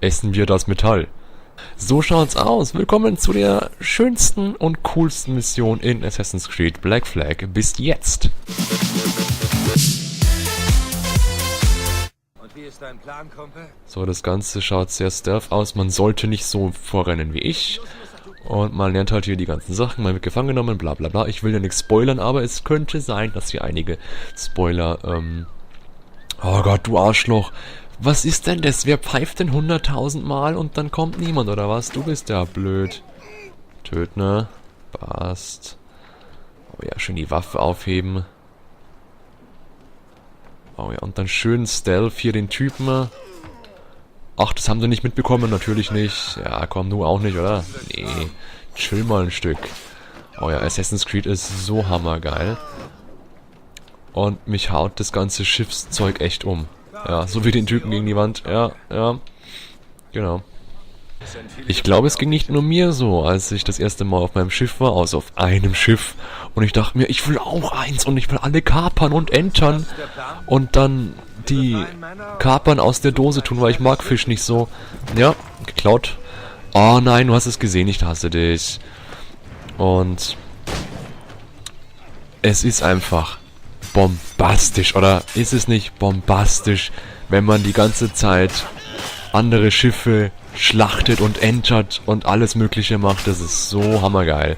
essen wir das Metall. So schaut's aus. Willkommen zu der schönsten und coolsten Mission in Assassin's Creed Black Flag bis jetzt. Und wie ist dein Plan, Kumpel? So, das Ganze schaut sehr stealth aus. Man sollte nicht so vorrennen wie ich. Und man lernt halt hier die ganzen Sachen. Man wird gefangen genommen, bla bla bla. Ich will ja nichts spoilern, aber es könnte sein, dass hier einige Spoiler, Oh Gott, du Arschloch. Was ist denn das? Wer pfeift denn 100.000 Mal und dann kommt niemand, oder was? Du bist ja blöd. Tödner. Passt. Oh ja, schön die Waffe aufheben. Oh ja, und dann schön Stealth hier den Typen. Ach, das haben sie nicht mitbekommen, natürlich nicht. Ja, komm, du auch nicht, oder? Nee, chill mal ein Stück. Oh ja, Assassin's Creed ist so hammergeil. Und mich haut das ganze Schiffszeug echt um. Ja, so wie den Typen gegen die Wand. Ja, ja. Genau. Ich glaube, es ging nicht nur mir so, als ich das erste Mal auf meinem Schiff war, also auf einem Schiff. Und ich dachte mir, ich will auch eins und ich will alle kapern und entern. Und dann die Kapern aus der Dose tun, weil ich mag Fisch nicht so. Ja, geklaut. Oh nein, du hast es gesehen, ich hasse dich. Und es ist einfach bombastisch, oder ist es nicht bombastisch, wenn man die ganze Zeit andere Schiffe schlachtet und entert und alles Mögliche macht? Das ist so hammergeil.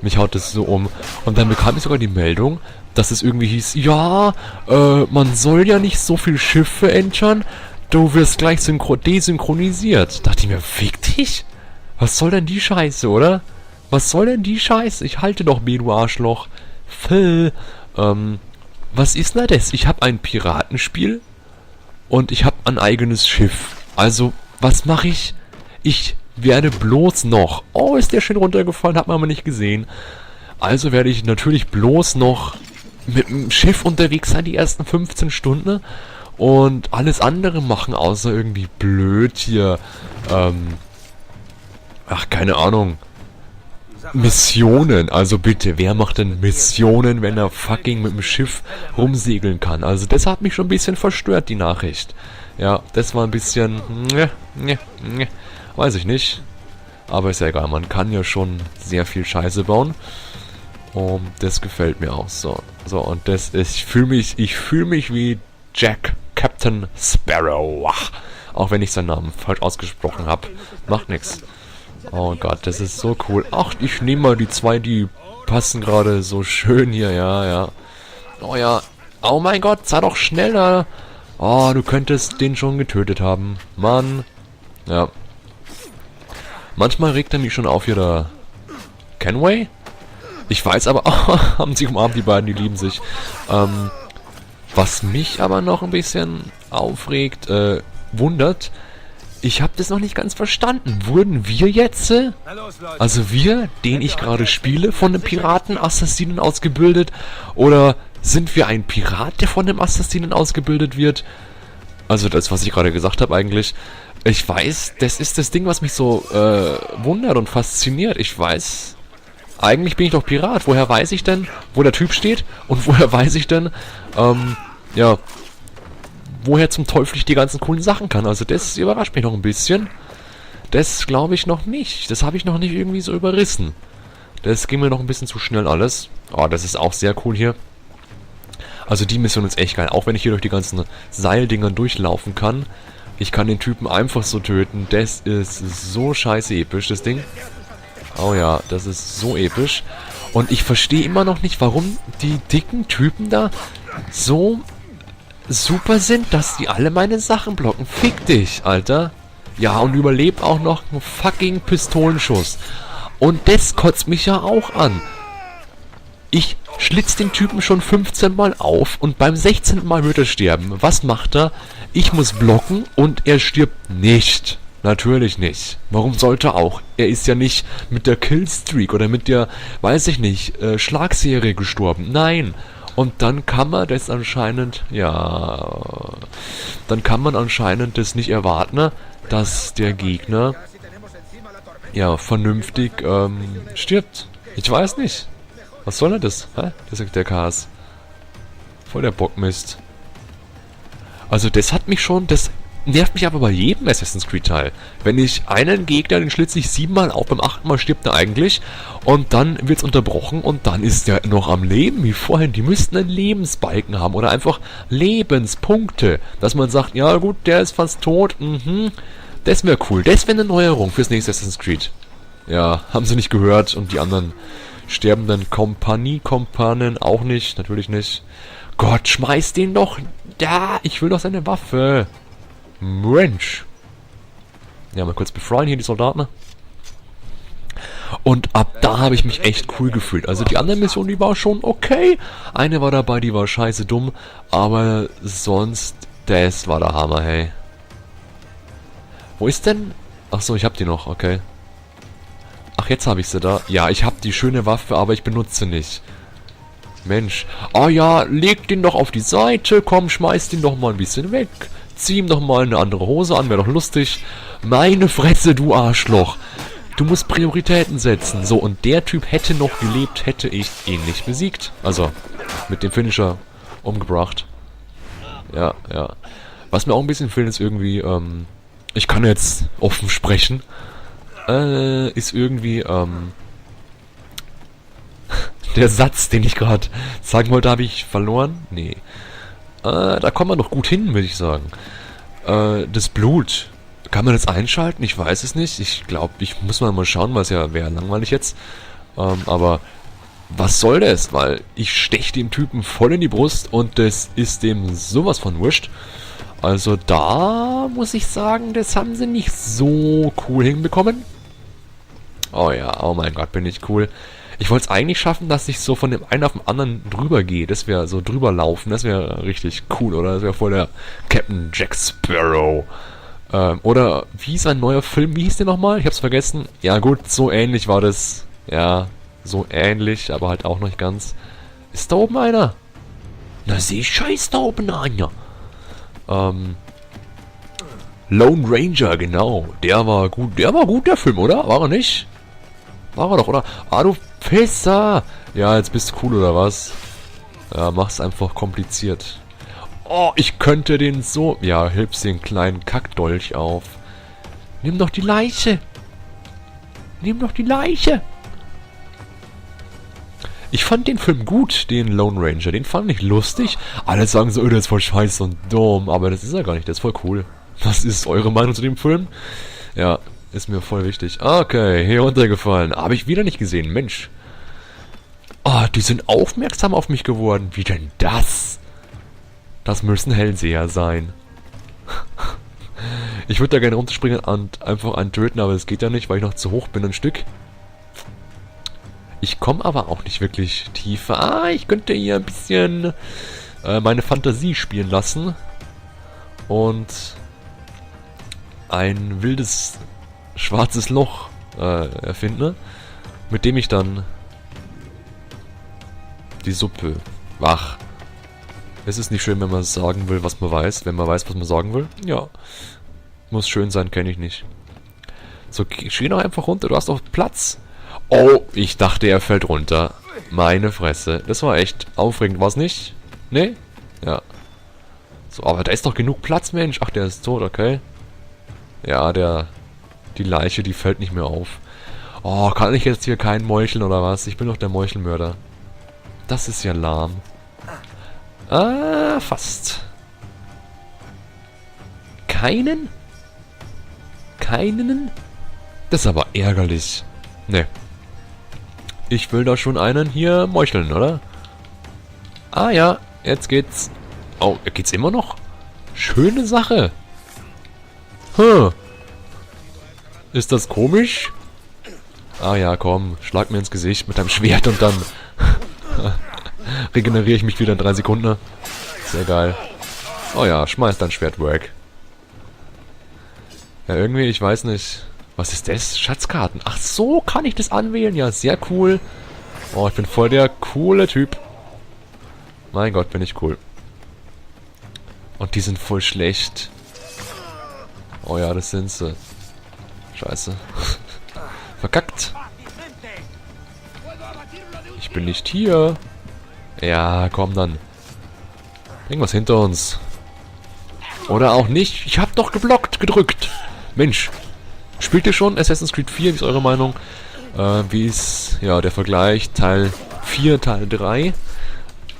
Mich haut das so um. Und dann bekam ich sogar die Meldung, dass es irgendwie hieß, ja, man soll ja nicht so viel Schiffe entern, du wirst gleich desynchronisiert. Dachte ich mir, fick dich? Was soll denn die Scheiße, oder? Was soll denn die Scheiße? Ich halte doch B, du Arschloch. Phil, was ist denn das? Ich habe ein Piratenspiel und ich habe ein eigenes Schiff. Also, was mache ich? Ich werde bloß noch... Oh, ist der schön runtergefallen, hat man aber nicht gesehen. Also werde ich natürlich bloß noch mit dem Schiff unterwegs sein, die ersten 15 Stunden. Und alles andere machen, außer irgendwie blöd hier, ach, keine Ahnung. Missionen, also bitte, wer macht denn Missionen, wenn er fucking mit dem Schiff rumsegeln kann? Also das hat mich schon ein bisschen verstört, die Nachricht. Ja, das war ein bisschen, weiß ich nicht. Aber ist ja egal, man kann ja schon sehr viel Scheiße bauen. Und das gefällt mir auch so. So, und das ist, ich fühle mich wie Jack, Captain Sparrow. Auch wenn ich seinen Namen falsch ausgesprochen habe. Macht nix. Oh Gott, das ist so cool. Ach, ich nehme mal die zwei, die passen gerade so schön hier, ja, ja. Oh ja. Oh mein Gott, sei doch schneller. Oh, du könntest den schon getötet haben. Mann. Ja. Manchmal regt er mich schon auf hier, der Kenway. Ich weiß aber, oh, haben sich umarmt, die beiden, die lieben sich. Was mich aber noch ein bisschen aufregt, wundert, ich habe das noch nicht ganz verstanden. Wurden wir jetzt, also wir, den ich gerade spiele, von einem Piraten-Assassinen ausgebildet? Oder sind wir ein Pirat, der von einem Assassinen ausgebildet wird? Also das, was ich gerade gesagt habe eigentlich. Ich weiß, das ist das Ding, was mich so wundert und fasziniert. Ich weiß, eigentlich bin ich doch Pirat. Woher weiß ich denn, wo der Typ steht? Und woher weiß ich denn, ja... woher zum Teufel ich die ganzen coolen Sachen kann. Also das überrascht mich noch ein bisschen. Das glaube ich noch nicht. Das habe ich noch nicht irgendwie so überrissen. Das ging mir noch ein bisschen zu schnell alles. Oh, das ist auch sehr cool hier. Also die Mission ist echt geil. Auch wenn ich hier durch die ganzen Seildinger durchlaufen kann. Ich kann den Typen einfach so töten. Das ist so scheiße episch, das Ding. Oh ja, das ist so episch. Und ich verstehe immer noch nicht, warum die dicken Typen da so... super sind, dass die alle meine Sachen blocken. Fick dich, Alter. Ja, und überleb auch noch einen fucking Pistolenschuss. Und das kotzt mich ja auch an. Ich schlitz den Typen schon 15 Mal auf und beim 16. Mal wird er sterben. Was macht er? Ich muss blocken und er stirbt nicht. Natürlich nicht. Warum sollte er auch? Er ist ja nicht mit der Killstreak oder mit der, weiß ich nicht, Schlagserie gestorben. Nein. Und dann kann man das anscheinend, ja, dann kann man anscheinend das nicht erwarten, dass der Gegner, ja, vernünftig, stirbt. Ich weiß nicht. Was soll denn das? Hä? Das ist der Chaos. Voll der Bockmist. Also das hat mich schon, das nervt mich aber bei jedem Assassin's Creed Teil. Wenn ich einen Gegner, den schlitze ich 7-mal auf, beim 8. Mal stirbt er eigentlich und dann wird's unterbrochen und dann ist der noch am Leben wie vorhin. Die müssten einen Lebensbalken haben oder einfach Lebenspunkte, dass man sagt, ja gut, der ist fast tot, das wäre cool. Das wäre eine Neuerung fürs nächste Assassin's Creed. Ja, haben sie nicht gehört und die anderen sterbenden Kompanen auch nicht, natürlich nicht. Gott, schmeiß den doch da, ich will doch seine Waffe. Mensch. Ja, mal kurz befreien hier die Soldaten. Und ab da habe ich mich echt cool gefühlt. Also die andere Mission, die war schon okay. Eine war dabei, die war scheiße dumm. Aber sonst, das war der Hammer, hey. Wo ist denn? Achso, ich hab die noch, okay. Ach, jetzt habe ich sie da. Ja, ich habe die schöne Waffe, aber ich benutze nicht. Mensch. Ah ja, leg den doch auf die Seite. Komm, schmeiß den doch mal ein bisschen weg. Zieh ihm doch mal eine andere Hose an, wäre doch lustig. Meine Fresse, du Arschloch. Du musst Prioritäten setzen. So, und der Typ hätte noch gelebt, hätte ich ihn nicht besiegt. Also, mit dem Finisher umgebracht. Ja, ja. Was mir auch ein bisschen fehlt, ist irgendwie, ich kann jetzt offen sprechen. Ist irgendwie, der Satz, den ich gerade sagen wollte, habe ich verloren? Nee. Da kommt man doch gut hin, würde ich sagen. Das Blut. Kann man das einschalten? Ich weiß es nicht. Ich glaube, ich muss mal schauen, weil es ja wäre langweilig jetzt. Aber was soll das? Weil ich steche dem Typen voll in die Brust und das ist dem sowas von wurscht. Also da muss ich sagen, das haben sie nicht so cool hinbekommen. Oh ja, oh mein Gott, bin ich cool. Ich wollte es eigentlich schaffen, dass ich so von dem einen auf den anderen drüber gehe. Das wäre so drüber laufen. Das wäre richtig cool, oder? Das wäre voll der Captain Jack Sparrow. Oder wie ist ein neuer Film? Wie hieß der nochmal? Ich hab's vergessen. Ja gut, so ähnlich war das. Ja, so ähnlich, aber halt auch noch nicht ganz. Ist da oben einer? Na seh scheiß da oben einer. Lone Ranger, genau. Der war gut, der Film, oder? War er nicht? War er doch, oder? Ah, du Pisser! Ja, jetzt bist du cool, oder was? Ja, mach's einfach kompliziert. Oh, ich könnte den so... Ja, hilfst den kleinen Kackdolch auf. Nimm doch die Leiche! Nimm doch die Leiche! Ich fand den Film gut, den Lone Ranger. Den fand ich lustig. Alle sagen so, der ist voll scheiße und dumm. Aber das ist er gar nicht, der ist voll cool. Was ist eure Meinung zu dem Film? Ja, ist mir voll wichtig. Okay, hier runtergefallen. Habe ich wieder nicht gesehen, Mensch. Oh, die sind aufmerksam auf mich geworden. Wie denn das? Das müssen Hellseher sein. Ich würde da gerne runterspringen und einfach einen töten, aber das geht ja nicht, weil ich noch zu hoch bin, ein Stück. Ich komme aber auch nicht wirklich tiefer. Ah, ich könnte hier ein bisschen meine Fantasie spielen lassen. Und ein wildes schwarzes Loch erfinde, mit dem ich dann die Suppe wach. Es ist nicht schön, wenn man sagen will, was man weiß. Wenn man weiß, was man sagen will. Ja. Muss schön sein, kenne ich nicht. So, geh doch einfach runter. Du hast doch Platz. Oh, ich dachte, er fällt runter. Meine Fresse. Das war echt aufregend. War es nicht? Nee? Ja. So, aber da ist doch genug Platz, Mensch. Ach, der ist tot, okay. Ja, die Leiche, die fällt nicht mehr auf. Oh, kann ich jetzt hier keinen meucheln oder was? Ich bin doch der Meuchelmörder. Das ist ja lahm. Ah, fast. Keinen? Keinen? Das ist aber ärgerlich. Ne. Ich will da schon einen hier meucheln, oder? Ah ja, jetzt geht's. Oh, geht's immer noch? Schöne Sache. Ist das komisch? Ah ja, komm, schlag mir ins Gesicht mit deinem Schwert und dann regeneriere ich mich wieder in 3 Sekunden. Sehr geil. Oh ja, schmeiß dein Schwert weg. Ja, irgendwie, ich weiß nicht. Was ist das? Schatzkarten. Ach so, kann ich das anwählen? Ja, sehr cool. Oh, ich bin voll der coole Typ. Mein Gott, bin ich cool. Und die sind voll schlecht. Oh ja, das sind sie. Scheiße. Verkackt. Ich bin nicht hier. Ja, komm dann. Irgendwas hinter uns. Oder auch nicht. Ich hab doch gedrückt. Mensch. Spielt ihr schon Assassin's Creed 4? Wie ist eure Meinung? Wie ist, ja, der Vergleich Teil 4, Teil 3?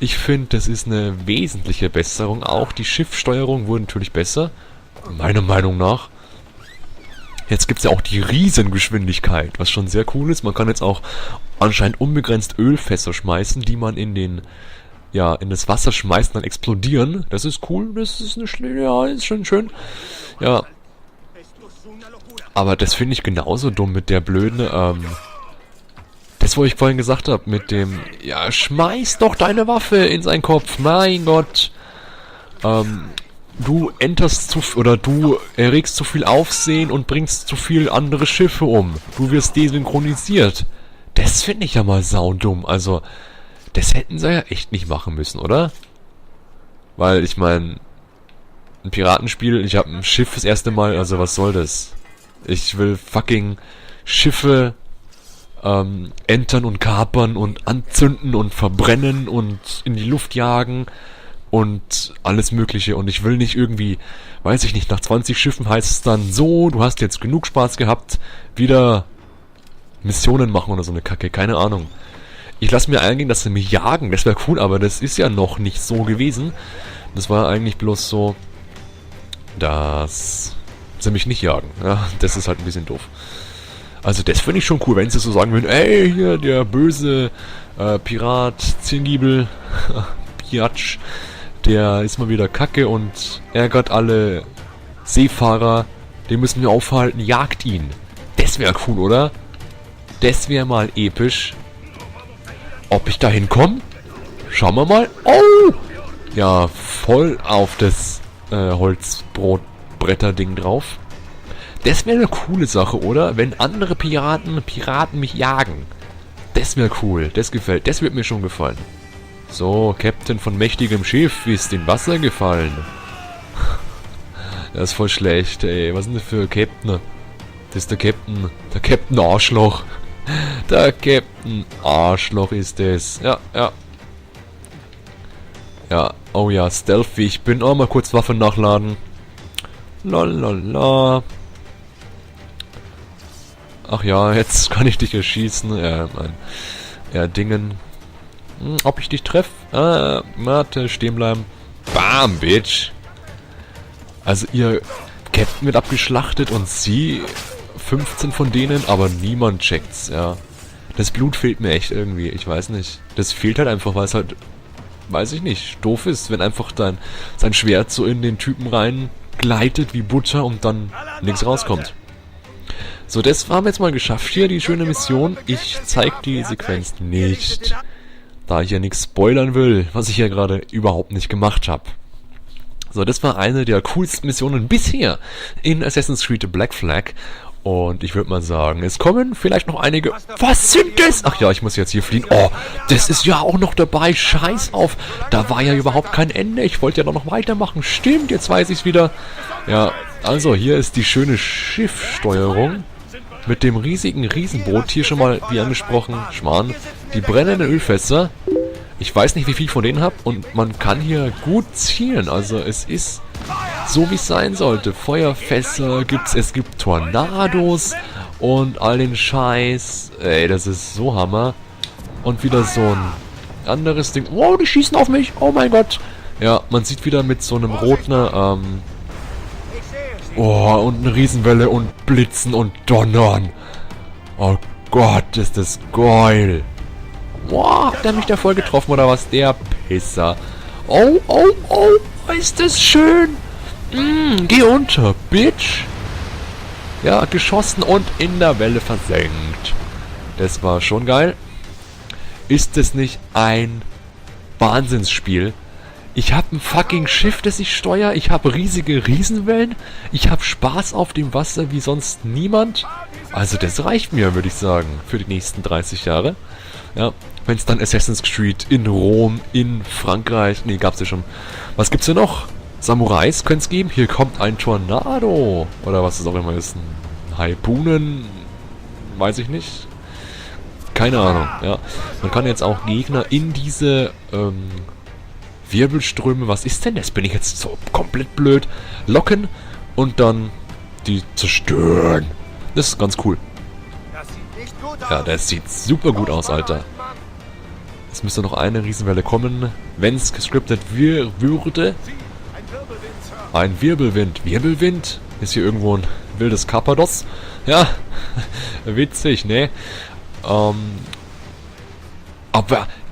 Ich finde, das ist eine wesentliche Besserung. Auch die Schiffssteuerung wurde natürlich besser. Meiner Meinung nach. Jetzt gibt es ja auch die Riesengeschwindigkeit, was schon sehr cool ist. Man kann jetzt auch anscheinend unbegrenzt Ölfässer schmeißen, die man in das Wasser schmeißt und dann explodieren. Das ist cool, das ist ist schon schön. Ja. Aber das finde ich genauso dumm mit der blöden, das, wo ich vorhin gesagt habe, mit dem, ja, schmeiß doch deine Waffe in seinen Kopf, mein Gott. Du du erregst zu viel Aufsehen und bringst zu viel andere Schiffe um. Du wirst desynchronisiert. Das finde ich ja mal saudumm. Also, das hätten sie ja echt nicht machen müssen, oder? Weil, ich meine, ein Piratenspiel, ich habe ein Schiff das erste Mal, also was soll das? Ich will fucking Schiffe entern und kapern und anzünden und verbrennen und in die Luft jagen und alles mögliche. Und ich will nicht irgendwie, weiß ich nicht, nach 20 Schiffen heißt es dann so, du hast jetzt genug Spaß gehabt, wieder Missionen machen oder so eine Kacke, keine Ahnung. Ich lasse mir eingehen, dass sie mich jagen, das wäre cool, aber das ist ja noch nicht so gewesen. Das war eigentlich bloß so, dass sie mich nicht jagen. Ja, das ist halt ein bisschen doof. Also das finde ich schon cool, wenn sie so sagen würden, ey, hier, der böse Pirat, Zingiebel, Piatsch, der ist mal wieder kacke und ärgert alle Seefahrer, den müssen wir aufhalten, jagt ihn. Das wäre cool, oder? Das wäre mal episch. Ob ich da hinkomme? Schauen wir mal. Oh! Ja, voll auf das Holzbrotbretter-Ding drauf. Das wäre eine coole Sache, oder? Wenn andere Piraten mich jagen. Das wäre cool. Das wird mir schon gefallen. So, Captain von mächtigem Schiff ist in Wasser gefallen. Das ist voll schlecht, ey. Was ist denn das für Captain? Das ist der Captain. Der Captain Arschloch. Der Captain Arschloch ist es. Ja, ja. Ja, oh ja, Stealthy. Ich bin auch mal kurz Waffen nachladen. Lalala. Ach ja, jetzt kann ich dich erschießen. Dingen. Ob ich dich treffe? Warte, stehen bleiben. Bam, Bitch. Also ihr Captain wird abgeschlachtet und sie 15 von denen, aber niemand checkt's, ja. Das Blut fehlt mir echt irgendwie, ich weiß nicht. Das fehlt halt einfach, weil es halt, weiß ich nicht, doof ist, wenn einfach sein Schwert so in den Typen rein gleitet wie Butter und dann nichts rauskommt. So, das haben wir jetzt mal geschafft hier, die schöne Mission. Ich zeige die Sequenz nicht, da ich ja nichts spoilern will, was ich ja gerade überhaupt nicht gemacht habe. So, das war eine der coolsten Missionen bisher in Assassin's Creed Black Flag. Und ich würde mal sagen, es kommen vielleicht noch einige... Was sind das? Ach ja, ich muss jetzt hier fliehen. Oh, das ist ja auch noch dabei. Scheiß auf. Da war ja überhaupt kein Ende. Ich wollte ja doch noch weitermachen. Stimmt, jetzt weiß ich es wieder. Ja, also hier ist die schöne Schiffssteuerung. Mit dem Riesenboot. Hier schon mal, wie angesprochen, Schmarrn. Die brennenden Ölfässer. Ich weiß nicht, wie viel ich von denen habe. Und man kann hier gut zielen. Also es ist... so wie es sein sollte. Feuerfässer gibt's, es gibt Tornados und all den Scheiß. Ey, das ist so Hammer. Und wieder so ein anderes Ding. Wow, die schießen auf mich. Oh mein Gott. Ja, man sieht wieder mit so einem roten, oh, und eine Riesenwelle und Blitzen und Donnern. Oh Gott, ist das geil. Wow, hat der mich da voll getroffen oder was? Der Pisser. Oh, oh, oh, ist das schön. Geh unter, Bitch. Ja, geschossen und in der Welle versenkt. Das war schon geil. Ist es nicht ein Wahnsinnsspiel? Ich habe ein fucking Schiff, das ich steuere. Ich habe riesige Riesenwellen. Ich habe Spaß auf dem Wasser wie sonst niemand. Also das reicht mir, würde ich sagen, für die nächsten 30 Jahre. Ja, wenn es dann Assassin's Creed in Rom, in Frankreich... Nee, gab's ja schon. Was gibt's denn noch? Samurais könnte es geben. Hier kommt ein Tornado. Oder was es auch immer ist. Ein Harpunen. Weiß ich nicht. Keine Ahnung. Ja. Man kann jetzt auch Gegner in diese Wirbelströme, was ist denn das? Bin ich jetzt so komplett blöd? Locken und dann die zerstören. Das ist ganz cool. Ja, das sieht super gut aus, Alter. Es müsste noch eine Riesenwelle kommen, wenn es gescriptet würde. Ein Wirbelwind. Wirbelwind? Ist hier irgendwo ein wildes Karpados? Ja, witzig, ne? Aber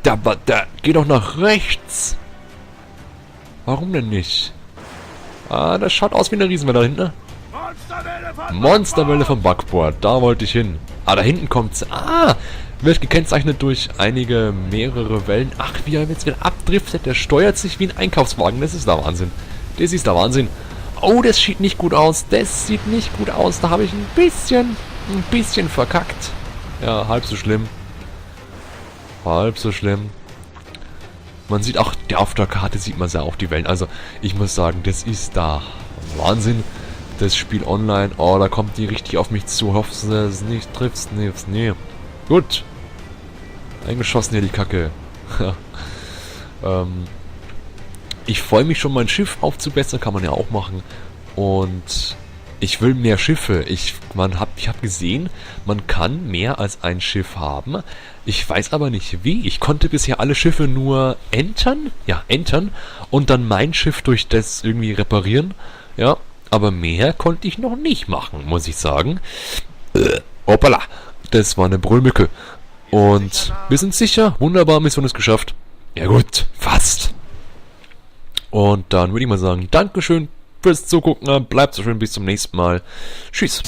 da geht doch nach rechts. Warum denn nicht? Ah, das schaut aus wie eine Riesenwelle da hinten. Monsterwelle vom Backboard. Da wollte ich hin. Ah, da hinten kommt's. Ah, wird gekennzeichnet durch mehrere Wellen. Ach, wie er jetzt wieder abdriftet. Der steuert sich wie ein Einkaufswagen. Das ist der Wahnsinn. Das ist der Wahnsinn. Oh, das sieht nicht gut aus. Das sieht nicht gut aus. Da habe ich ein bisschen verkackt. Ja, halb so schlimm. Halb so schlimm. Man sieht auch, auf der Karte sieht man ja auch die Wellen. Also, ich muss sagen, das ist da Wahnsinn. Das Spiel online. Oh, da kommt die richtig auf mich zu. Hoffst du es nicht triffst? Nee. Gut. Eingeschossen hier die Kacke. Ich freue mich schon, mein Schiff aufzubessern. Kann man ja auch machen. Und ich will mehr Schiffe. Ich habe gesehen, man kann mehr als ein Schiff haben. Ich weiß aber nicht wie. Ich konnte bisher alle Schiffe nur entern. Ja, entern. Und dann mein Schiff durch das irgendwie reparieren. Ja, aber mehr konnte ich noch nicht machen, muss ich sagen. Hoppala. Das war eine Brüllmücke. Und wir sind sicher. Wunderbar, Mission ist geschafft. Ja gut, fast. Und dann würde ich mal sagen, Dankeschön fürs Zugucken. Bleibt so schön, bis zum nächsten Mal. Tschüss.